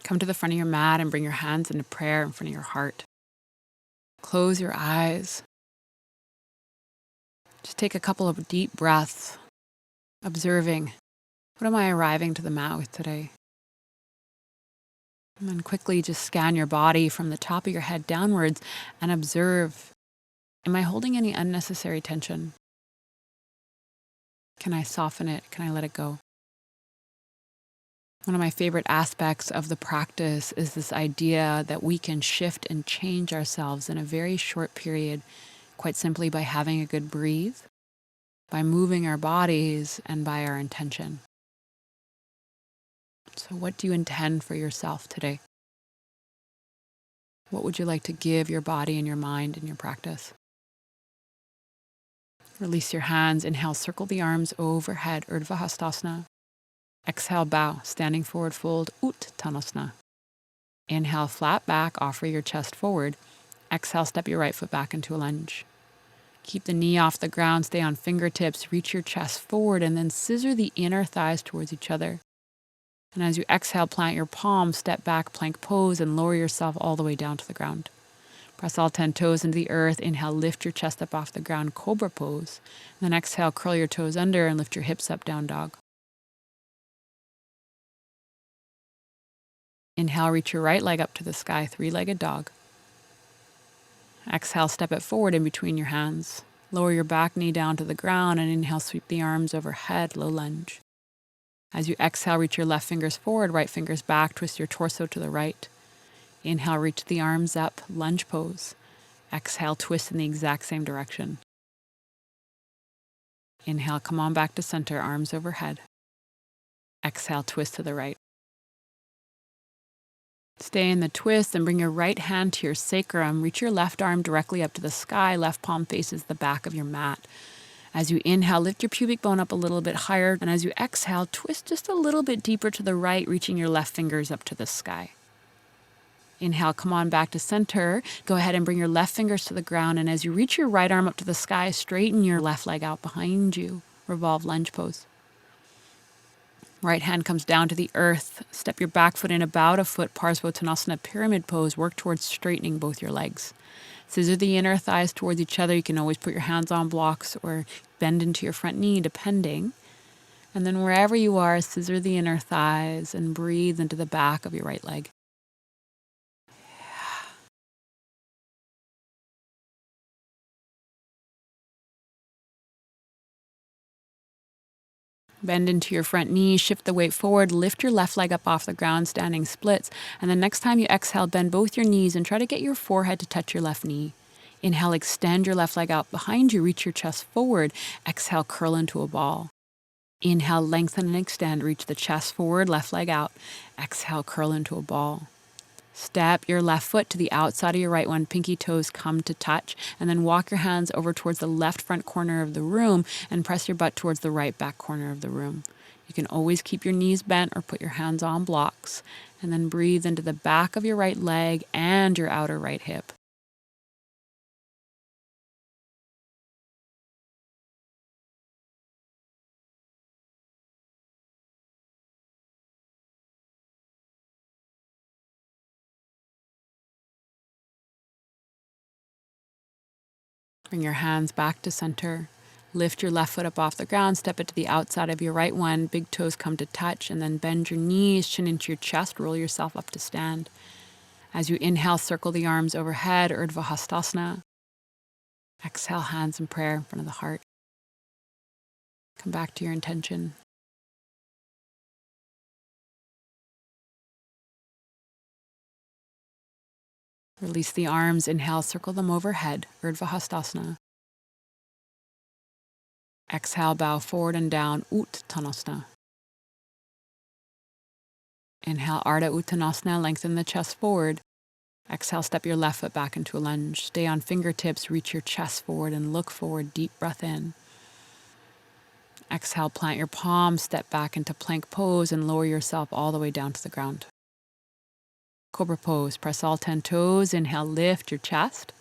Come to the front of your mat and bring your hands into prayer in front of your heart. Close your eyes. Just take a couple of deep breaths, observing, what am I arriving to the mat with today? And then quickly just scan your body from the top of your head downwards and observe, am I holding any unnecessary tension? Can I soften it? Can I let it go? One of my favorite aspects of the practice is this idea that we can shift and change ourselves in a very short period, quite simply by having a good breathe, by moving our bodies, and by our intention. So what do you intend for yourself today? What would you like to give your body and your mind in your practice? Release your hands. Inhale, circle the arms overhead, Urdhva Hastasana. Exhale, bow, standing forward fold, Uttanasana. Inhale, flat back, offer your chest forward. Exhale, step your right foot back into a lunge. Keep the knee off the ground, stay on fingertips, reach your chest forward, and then scissor the inner thighs towards each other. And as you exhale, plant your palms, step back, plank pose, and lower yourself all the way down to the ground. Press all 10 toes into the earth. Inhale, lift your chest up off the ground, Cobra Pose. And then exhale, curl your toes under and lift your hips up, Down Dog. Inhale, reach your right leg up to the sky, three-legged dog. Exhale, step it forward in between your hands. Lower your back knee down to the ground and inhale, sweep the arms overhead, low lunge. As you exhale, reach your left fingers forward, right fingers back, twist your torso to the right. Inhale, reach the arms up, lunge pose. Exhale, twist in the exact same direction. Inhale, come on back to center, arms overhead. Exhale, twist to the right. Stay in the twist and bring your right hand to your sacrum. Reach your left arm directly up to the sky. Left palm faces the back of your mat. As you inhale, lift your pubic bone up a little bit higher. And as you exhale, twist just a little bit deeper to the right, reaching your left fingers up to the sky. Inhale, come on back to center. Go ahead and bring your left fingers to the ground. And as you reach your right arm up to the sky, straighten your left leg out behind you. Revolve lunge pose. Right hand comes down to the earth. Step your back foot in about a foot, Parsvottanasana, pyramid pose. Work towards straightening both your legs. Scissor the inner thighs towards each other. You can always put your hands on blocks or bend into your front knee, depending. And then wherever you are, scissor the inner thighs and breathe into the back of your right leg. Bend into your front knee, shift the weight forward, lift your left leg up off the ground, standing splits. And the next time you exhale, bend both your knees and try to get your forehead to touch your left knee. Inhale, extend your left leg out behind you, reach your chest forward. Exhale, curl into a ball. Inhale, lengthen and extend, reach the chest forward, left leg out. Exhale, curl into a ball. Step your left foot to the outside of your right one, pinky toes come to touch, and then walk your hands over towards the left front corner of the room and press your butt towards the right back corner of the room. You can always keep your knees bent or put your hands on blocks, and then breathe into the back of your right leg and your outer right hip. Bring your hands back to center. Lift your left foot up off the ground, step it to the outside of your right one, big toes come to touch, and then bend your knees, chin into your chest, roll yourself up to stand. As you inhale, circle the arms overhead, Urdhva Hastasana. Exhale, hands in prayer in front of the heart. Come back to your intention. Release the arms, inhale, circle them overhead, Urdhva Hastasana. Exhale, bow forward and down, Uttanasana. Inhale, Ardha Uttanasana, lengthen the chest forward. Exhale, step your left foot back into a lunge. Stay on fingertips, reach your chest forward and look forward, deep breath in. Exhale, plant your palms, step back into plank pose and lower yourself all the way down to the ground. Cobra Pose, press all 10 toes. Inhale, lift your chest.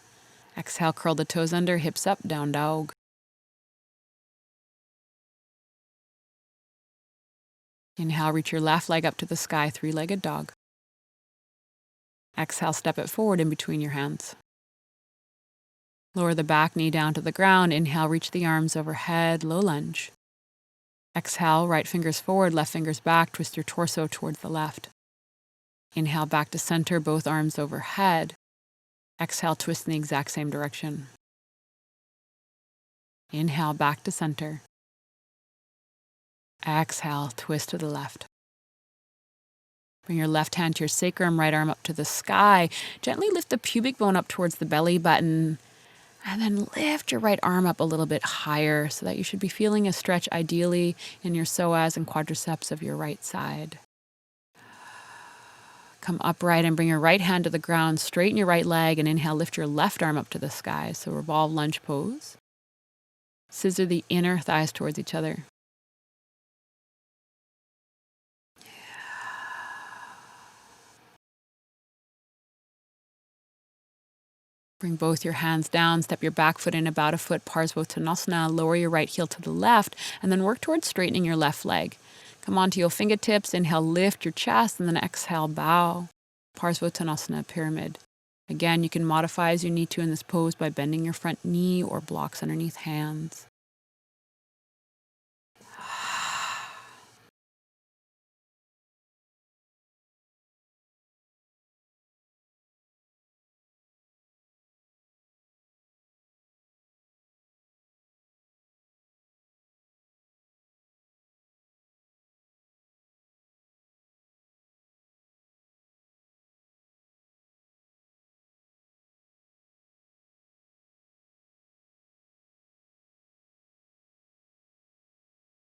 Exhale, curl the toes under, hips up, Down Dog. Inhale, reach your left leg up to the sky, three-legged dog. Exhale, step it forward in between your hands. Lower the back knee down to the ground. Inhale, reach the arms overhead, low lunge. Exhale, right fingers forward, left fingers back, twist your torso towards the left. Inhale, back to center, both arms overhead. Exhale, twist in the exact same direction. Inhale, back to center. Exhale, twist to the left. Bring your left hand to your sacrum, right arm up to the sky. Gently lift the pubic bone up towards the belly button. And then lift your right arm up a little bit higher so that you should be feeling a stretch ideally in your psoas and quadriceps of your right side. Come upright and bring your right hand to the ground. Straighten your right leg and inhale, lift your left arm up to the sky. So revolve lunge pose. Scissor the inner thighs towards each other. Bring both your hands down, step your back foot in about a foot, Parsvottanasana, lower your right heel to the left, and then work towards straightening your left leg. Come onto your fingertips, inhale, lift your chest, and then exhale, bow. Parsvottanasana, pyramid. Again, you can modify as you need to in this pose by bending your front knee or blocks underneath hands.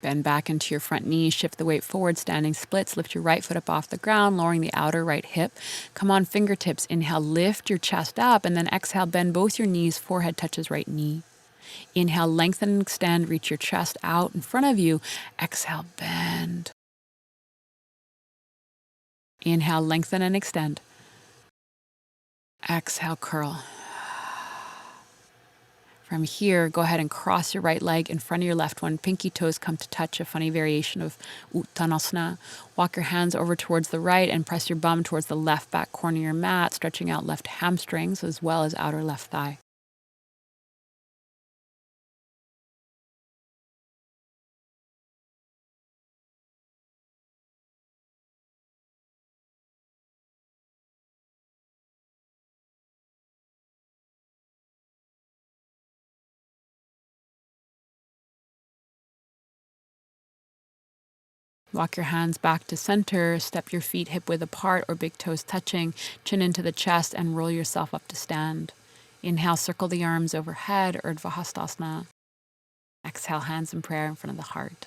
Bend back into your front knee, shift the weight forward, standing splits, lift your right foot up off the ground, lowering the outer right hip. Come on fingertips, inhale, lift your chest up, and then exhale, bend both your knees, forehead touches right knee. Inhale, lengthen and extend, reach your chest out in front of you. Exhale, bend. Inhale, lengthen and extend. Exhale, curl. From here, go ahead and cross your right leg in front of your left one. Pinky toes come to touch, a funny variation of Uttanasana. Walk your hands over towards the right and press your bum towards the left back corner of your mat, stretching out left hamstrings as well as outer left thigh. Walk your hands back to center, step your feet hip width apart or big toes touching, chin into the chest, and roll yourself up to stand. Inhale, circle the arms overhead, Urdhva Hastasana. Exhale, hands in prayer in front of the heart.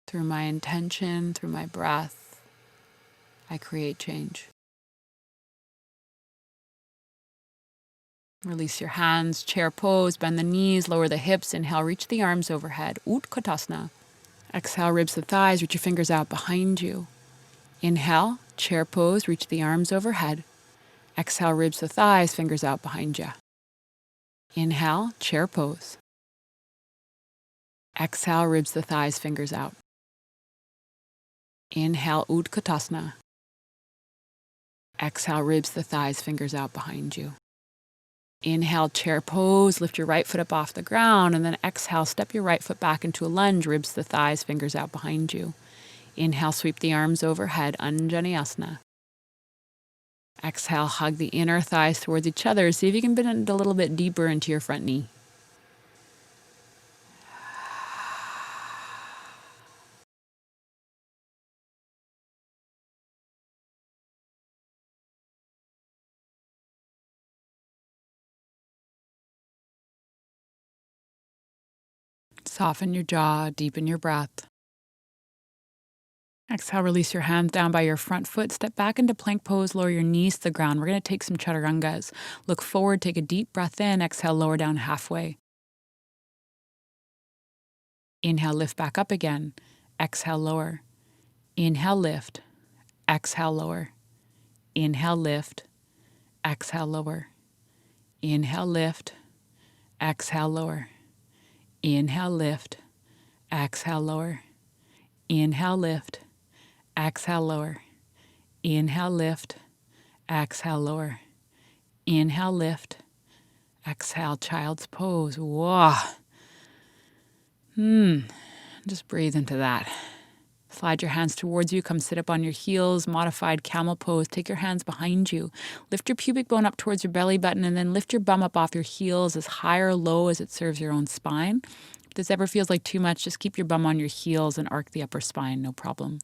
Through my intention, through my breath, I create change. Release your hands, chair pose, bend the knees, lower the hips. Inhale, reach the arms overhead, Utkatasana. Exhale, ribs the thighs, reach your fingers out behind you. Inhale, chair pose, reach the arms overhead. Exhale, ribs the thighs, fingers out behind you. Inhale, chair pose. Exhale, ribs the thighs, fingers out. Inhale, Utkatasana. Exhale, ribs the thighs, fingers out behind you. Inhale, chair pose, lift your right foot up off the ground, and then exhale, step your right foot back into a lunge, ribs the thighs, fingers out behind you. Inhale, sweep the arms overhead, Anjaneyasana. Exhale, hug the inner thighs towards each other. See if you can bend a little bit deeper into your front knee. Soften your jaw, deepen your breath. Exhale, release your hands down by your front foot. Step back into plank pose, lower your knees to the ground. We're going to take some chaturangas. Look forward, take a deep breath in. Exhale, lower down halfway. Inhale, lift back up again. Exhale, lower. Inhale, lift. Exhale, lower. Inhale, lift. Exhale, lower. Inhale, lift. Exhale, lower. Inhale, lift. Exhale, lower. Inhale, lift. Exhale, lower. Inhale, lift. Exhale, lower. Inhale, lift. Exhale, child's pose. Whoa. Just breathe into that. Slide your hands towards you. Come sit up on your heels. Modified camel pose. Take your hands behind you. Lift your pubic bone up towards your belly button and then lift your bum up off your heels as high or low as it serves your own spine. If this ever feels like too much, just keep your bum on your heels and arc the upper spine. No problem.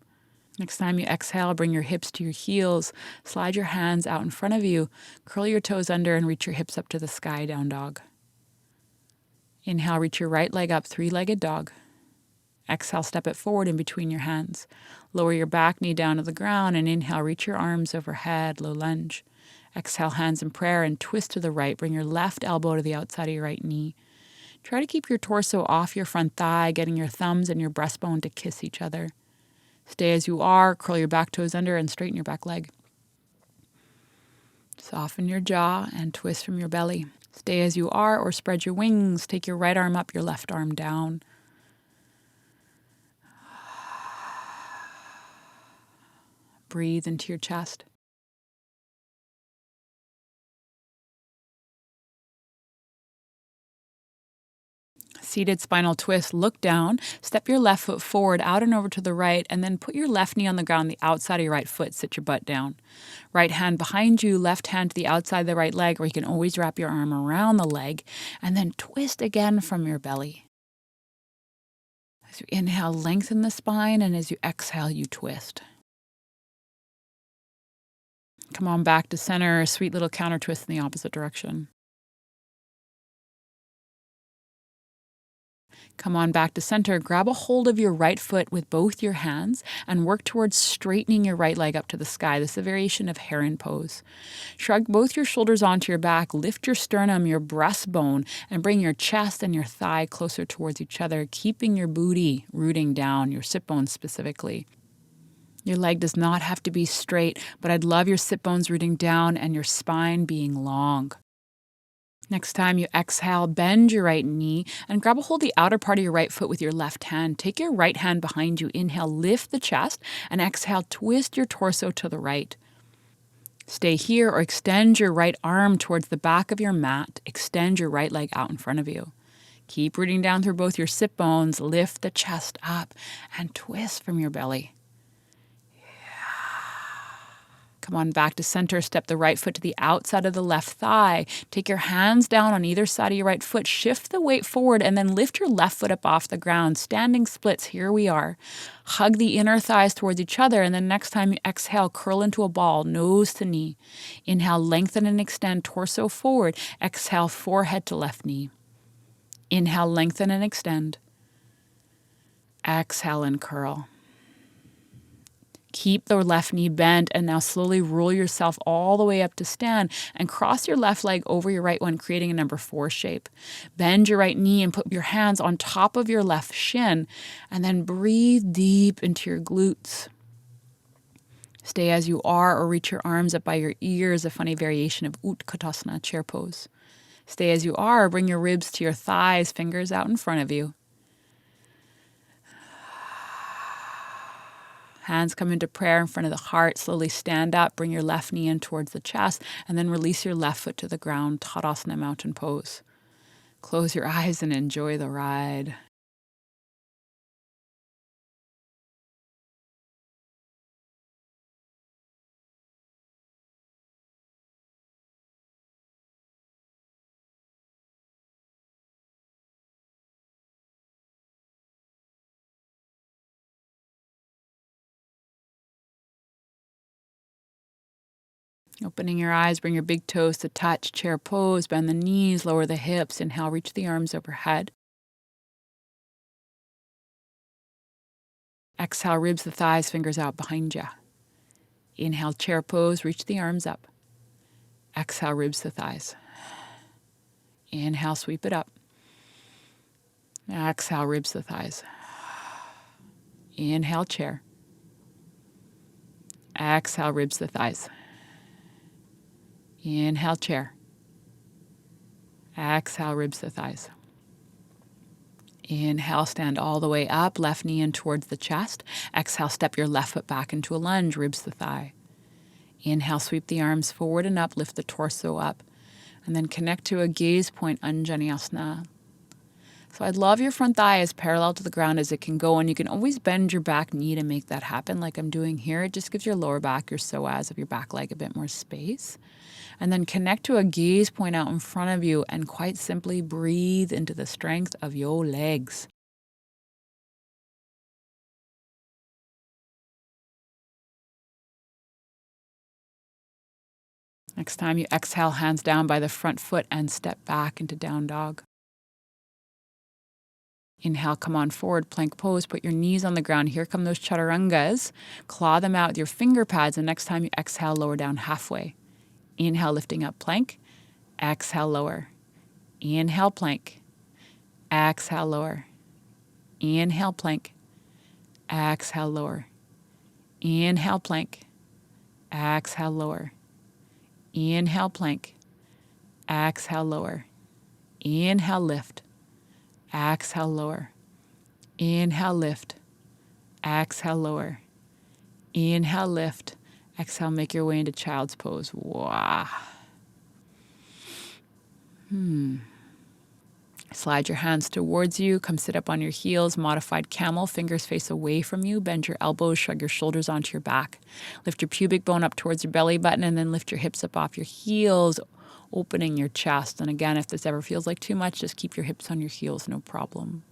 Next time you exhale, bring your hips to your heels. Slide your hands out in front of you. Curl your toes under and reach your hips up to the sky, down dog. Inhale, reach your right leg up, three-legged dog. Exhale, step it forward in between your hands. Lower your back knee down to the ground and inhale, reach your arms overhead, low lunge. Exhale, hands in prayer and twist to the right. Bring your left elbow to the outside of your right knee. Try to keep your torso off your front thigh, getting your thumbs and your breastbone to kiss each other. Stay as you are, curl your back toes under and straighten your back leg. Soften your jaw and twist from your belly. Stay as you are or spread your wings. Take your right arm up, your left arm down. Breathe into your chest. Seated spinal twist, look down, step your left foot forward, out and over to the right, and then put your left knee on the ground, the outside of your right foot, sit your butt down. Right hand behind you, left hand to the outside of the right leg, or you can always wrap your arm around the leg, and then twist again from your belly. As you inhale, lengthen the spine, and as you exhale, you twist. Come on back to center, a sweet little counter twist in the opposite direction. Come on back to center, grab a hold of your right foot with both your hands and work towards straightening your right leg up to the sky. This is a variation of Heron Pose. Shrug both your shoulders onto your back, lift your sternum, your breastbone, and bring your chest and your thigh closer towards each other, keeping your booty rooting down, your sit bones specifically. Your leg does not have to be straight, but I'd love your sit bones rooting down and your spine being long. Next time you exhale, bend your right knee and grab a hold of the outer part of your right foot with your left hand. Take your right hand behind you. Inhale, lift the chest, and exhale, twist your torso to the right. Stay here or extend your right arm towards the back of your mat. Extend your right leg out in front of you. Keep rooting down through both your sit bones. Lift the chest up and twist from your belly. Come on back to center. Step the right foot to the outside of the left thigh. Take your hands down on either side of your right foot. Shift the weight forward and then lift your left foot up off the ground. Standing splits. Here we are. Hug the inner thighs towards each other. And then next time you exhale, curl into a ball, nose to knee. Inhale, lengthen and extend, torso forward. Exhale, forehead to left knee. Inhale, lengthen and extend. Exhale and curl. Keep the left knee bent and now slowly roll yourself all the way up to stand and cross your left leg over your right one, creating a number 4 shape. Bend your right knee and put your hands on top of your left shin and then breathe deep into your glutes. Stay as you are or reach your arms up by your ears, a funny variation of Utkatasana, chair pose. Stay as you are or bring your ribs to your thighs, fingers out in front of you. Hands come into prayer in front of the heart. Slowly stand up, bring your left knee in towards the chest, and then release your left foot to the ground, Tadasana mountain pose. Close your eyes and enjoy the ride. Opening your eyes, bring your big toes to touch, chair pose, bend the knees, lower the hips. Inhale, reach the arms overhead. Exhale, ribs the thighs, fingers out behind you. Inhale, chair pose, reach the arms up. Exhale, ribs the thighs. Inhale, sweep it up. Exhale, ribs the thighs. Inhale, chair. Exhale, ribs the thighs. Inhale, chair. Exhale, ribs the thighs. Inhale, stand all the way up, left knee in towards the chest. Exhale, step your left foot back into a lunge, ribs the thigh. Inhale, sweep the arms forward and up, lift the torso up, and then connect to a gaze point, Anjaneyasana. So I'd love your front thigh as parallel to the ground as it can go, and you can always bend your back knee to make that happen like I'm doing here. It just gives your lower back, your psoas of your back leg, a bit more space. And then connect to a gaze point out in front of you and quite simply breathe into the strength of your legs. Next time you exhale, hands down by the front foot and step back into down dog. Inhale, come on forward, plank pose, put your knees on the ground. Here come those chaturangas. Claw them out with your finger pads, and next time you exhale, lower down halfway. Inhale, lifting up, plank. Exhale, lower. Inhale, plank. Exhale, lower. Inhale, plank. Exhale, lower. Inhale, plank. Exhale, lower. Inhale, plank. Exhale, lower. Inhale, lift. Exhale, lower. Inhale, lift. Exhale, lower. Inhale, lift. Exhale, make your way into child's pose. Wow. Slide your hands towards you. Come sit up on your heels. Modified camel. Fingers face away from you. Bend your elbows. Shrug your shoulders onto your back. Lift your pubic bone up towards your belly button, and then lift your hips up off your heels, opening your chest. And again, if this ever feels like too much, just keep your hips on your heels, no problem.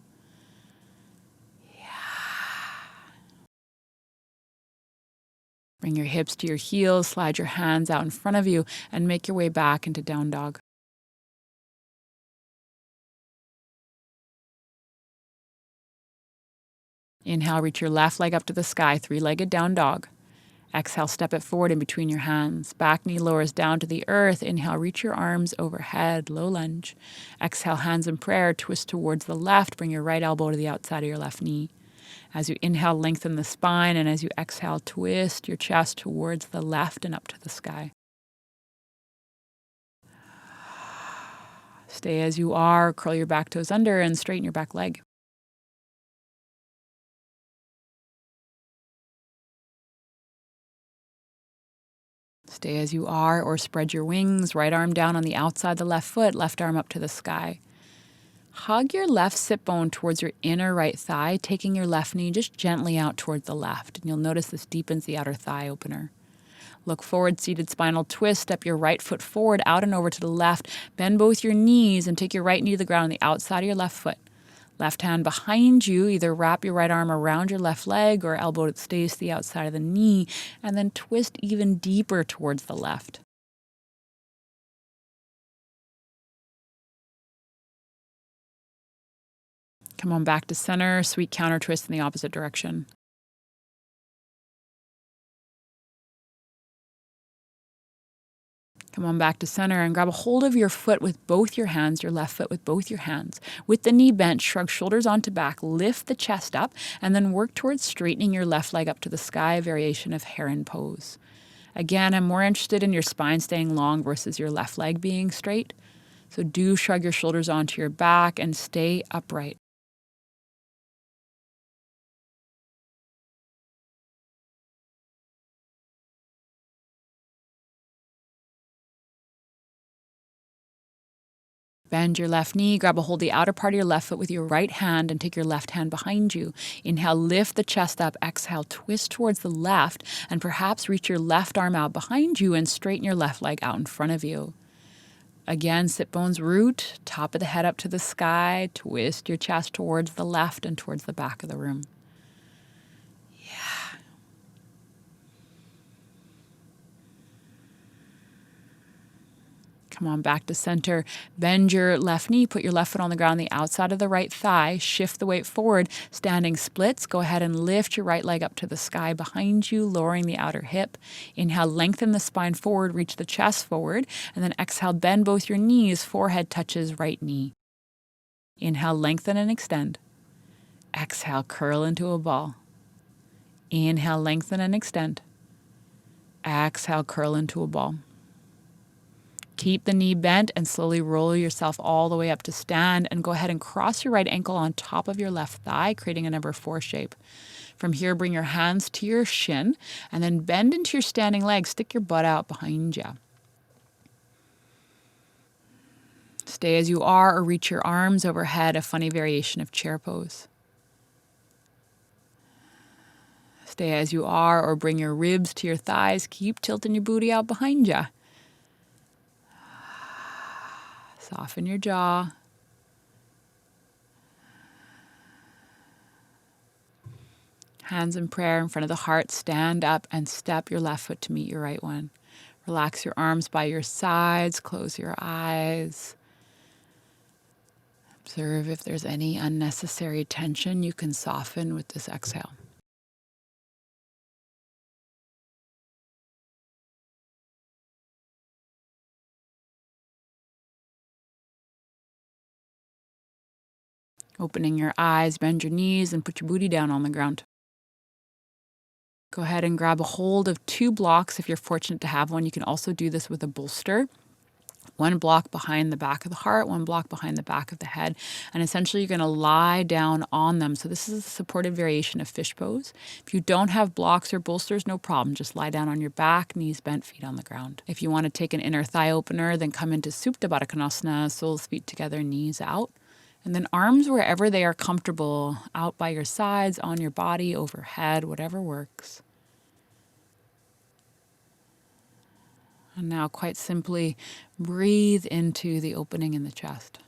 Bring your hips to your heels, slide your hands out in front of you, and make your way back into down dog. Inhale, reach your left leg up to the sky, three-legged down dog. Exhale, step it forward in between your hands. Back knee lowers down to the earth. Inhale, reach your arms overhead, low lunge. Exhale, hands in prayer, twist towards the left. Bring your right elbow to the outside of your left knee. As you inhale, lengthen the spine, and as you exhale, twist your chest towards the left and up to the sky. Stay as you are, curl your back toes under, and straighten your back leg. Stay as you are, or spread your wings, right arm down on the outside of the left foot, left arm up to the sky. Hug your left sit bone towards your inner right thigh, taking your left knee just gently out towards the left. And you'll notice this deepens the outer thigh opener. Look forward, seated spinal twist. Step your right foot forward, out and over to the left. Bend both your knees and take your right knee to the ground on the outside of your left foot. Left hand behind you, either wrap your right arm around your left leg or elbow that stays to the outside of the knee, and then twist even deeper towards the left. Come on back to center, sweet counter twist in the opposite direction. Come on back to center and grab a hold of your foot with both your hands, your left foot with both your hands. With the knee bent, shrug shoulders onto back, lift the chest up, and then work towards straightening your left leg up to the sky, variation of Heron Pose. Again, I'm more interested in your spine staying long versus your left leg being straight. So do shrug your shoulders onto your back and stay upright. Bend your left knee, grab a hold of the outer part of your left foot with your right hand and take your left hand behind you. Inhale, lift the chest up. Exhale, twist towards the left and perhaps reach your left arm out behind you and straighten your left leg out in front of you. Again, sit bones root, top of the head up to the sky. Twist your chest towards the left and towards the back of the room. Come on back to center. Bend your left knee. Put your left foot on the ground, the outside of the right thigh. Shift the weight forward. Standing splits. Go ahead and lift your right leg up to the sky behind you, lowering the outer hip. Inhale, lengthen the spine forward, reach the chest forward. And then exhale, bend both your knees. Forehead touches right knee. Inhale, lengthen and extend. Exhale, curl into a ball. Inhale, lengthen and extend. Exhale, curl into a ball. Keep the knee bent and slowly roll yourself all the way up to stand, and go ahead and cross your right ankle on top of your left thigh, creating a number 4 shape. From here, bring your hands to your shin and then bend into your standing leg. Stick your butt out behind you. Stay as you are or reach your arms overhead, a funny variation of chair pose. Stay as you are or bring your ribs to your thighs. Keep tilting your booty out behind you. Soften your jaw. Hands in prayer in front of the heart. Stand up and step your left foot to meet your right one. Relax your arms by your sides. Close your eyes. Observe if there's any unnecessary tension you can soften with this exhale. Opening your eyes, bend your knees, and put your booty down on the ground. Go ahead and grab a hold of 2 blocks if you're fortunate to have one. You can also do this with a bolster. 1 block behind the back of the heart, 1 block behind the back of the head. And essentially you're going to lie down on them. So this is a supported variation of fish pose. If you don't have blocks or bolsters, no problem. Just lie down on your back, knees bent, feet on the ground. If you want to take an inner thigh opener, then come into Supta Baddha Konasana, soles, feet together, knees out. And then arms wherever they are comfortable, out by your sides, on your body, overhead, whatever works. And now quite simply breathe into the opening in the chest.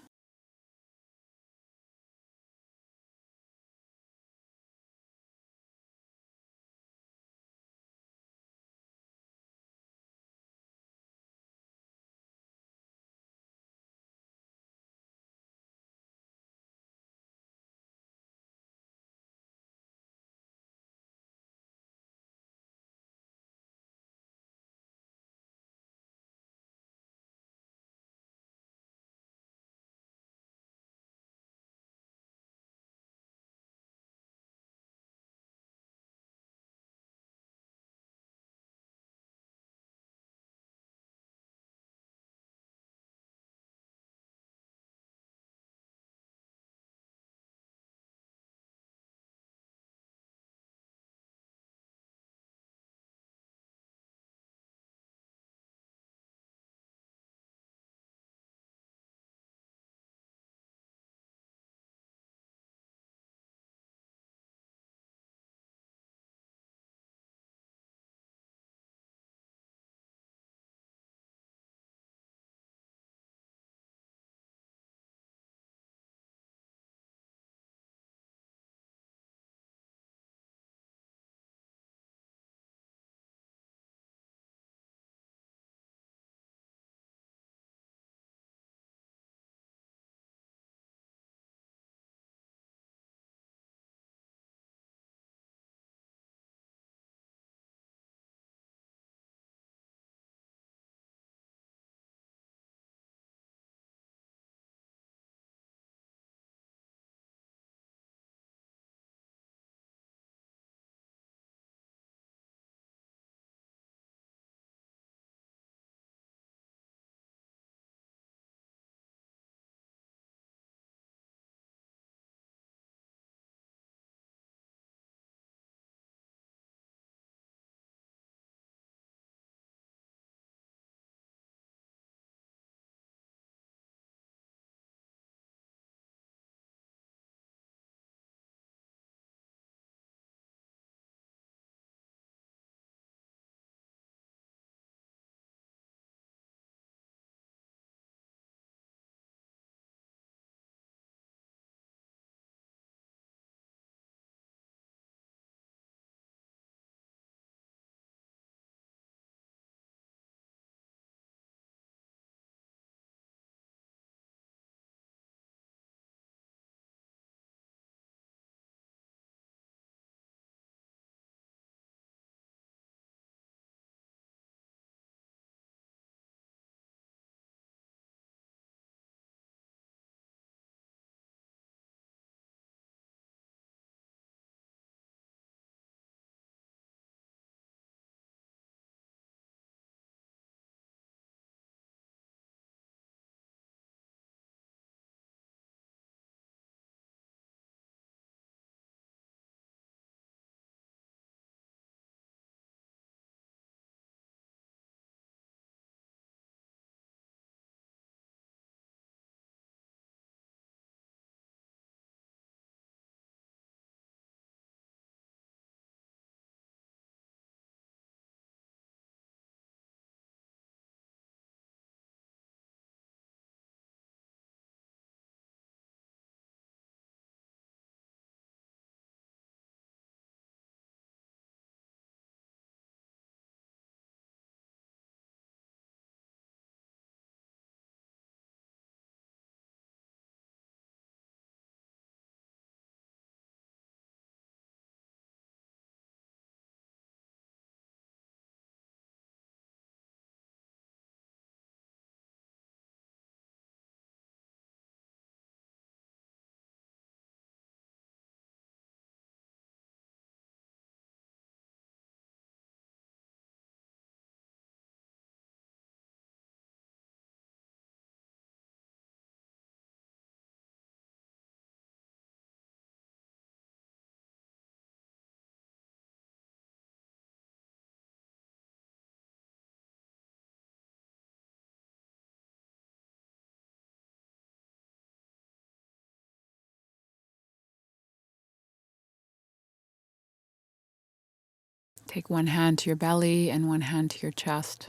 Take one hand to your belly and one hand to your chest.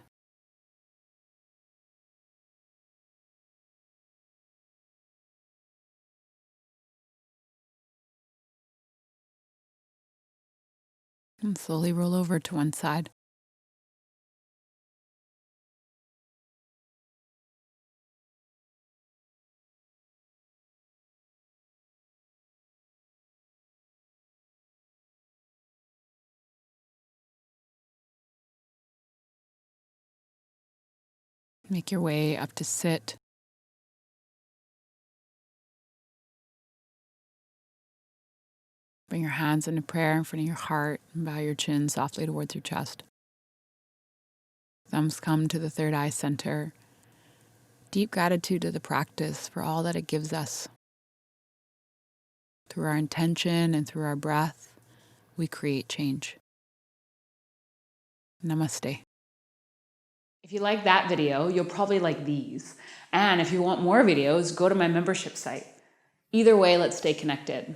And slowly roll over to one side. Make your way up to sit. Bring your hands into prayer in front of your heart and bow your chin softly towards your chest. Thumbs come to the third eye center. Deep gratitude to the practice for all that it gives us. Through our intention and through our breath, we create change. Namaste. If you like that video, you'll probably like these. And if you want more videos, go to my membership site. Either way, let's stay connected.